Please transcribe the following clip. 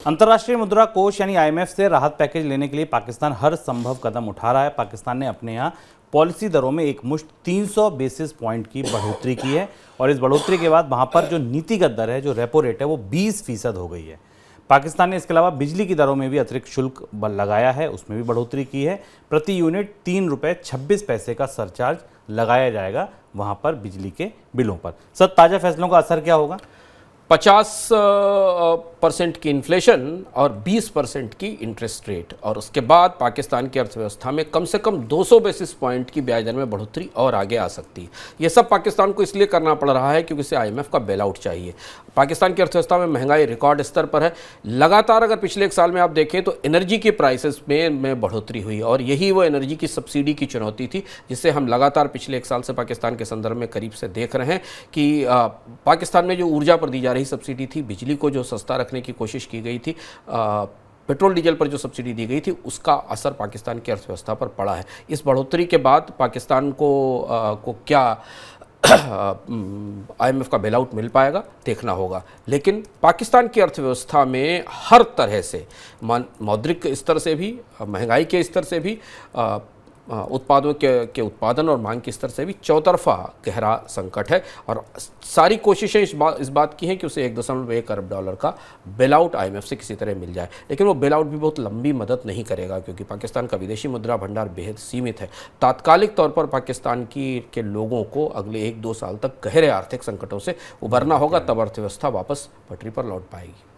अंतर्राष्ट्रीय मुद्रा कोष यानी आईएमएफ से राहत पैकेज लेने के लिए पाकिस्तान हर संभव कदम उठा रहा है। पाकिस्तान ने अपने यहाँ पॉलिसी दरों में एक मुश्त 300 बेसिस पॉइंट की बढ़ोतरी की है और इस बढ़ोतरी के बाद वहाँ पर जो नीतिगत दर है, जो रेपो रेट है, वो 20% हो गई है। पाकिस्तान ने इसके अलावा बिजली की दरों में भी अतिरिक्त शुल्क लगाया है, उसमें भी बढ़ोतरी की है। प्रति यूनिट 3 रुपये 26 पैसे का सरचार्ज लगाया जाएगा वहाँ पर बिजली के बिलों पर। सर, ताज़ा फैसलों का असर क्या होगा? 50% की इन्फ्लेशन और 20% की इंटरेस्ट रेट, और उसके बाद पाकिस्तान की अर्थव्यवस्था में कम से कम 200 बेसिस पॉइंट की ब्याज दर में बढ़ोतरी और आगे आ सकती है। ये सब पाकिस्तान को इसलिए करना पड़ रहा है क्योंकि इसे आईएमएफ का बेल आउट चाहिए। पाकिस्तान की अर्थव्यवस्था में महंगाई रिकॉर्ड स्तर पर है। लगातार अगर पिछले एक साल में आप देखें तो एनर्जी के प्राइसेस में बढ़ोतरी हुई और यही वो एनर्जी की सब्सिडी की चुनौती थी जिससे हम लगातार पिछले एक साल से पाकिस्तान के संदर्भ में करीब से देख रहे हैं कि पाकिस्तान में जो ऊर्जा पर दी जा रही सब्सिडी थी, बिजली को जो सस्ता रखने की कोशिश की गई थी, पेट्रोल डीजल पर जो सब्सिडी दी गई थी, उसका असर पाकिस्तान की अर्थव्यवस्था पर पड़ा है। इस बढ़ोतरी के बाद पाकिस्तान को क्या आईएमएफ का बेल आउट मिल पाएगा, देखना होगा। लेकिन पाकिस्तान की अर्थव्यवस्था में हर तरह से मौद्रिक स्तर से भी, महंगाई के स्तर से भी, उत्पादों के उत्पादन और मांग के स्तर से भी चौतरफा गहरा संकट है और सारी कोशिशें इस बात की हैं कि उसे 1.1 अरब डॉलर का बेल आउट आईएमएफ से किसी तरह मिल जाए। लेकिन वो बेल आउट भी बहुत लंबी मदद नहीं करेगा क्योंकि पाकिस्तान का विदेशी मुद्रा भंडार बेहद सीमित है। तात्कालिक तौर पर पाकिस्तान के लोगों को अगले 1-2 साल तक गहरे आर्थिक संकटों से उबरना होगा, तब अर्थव्यवस्था वापस पटरी पर लौट पाएगी।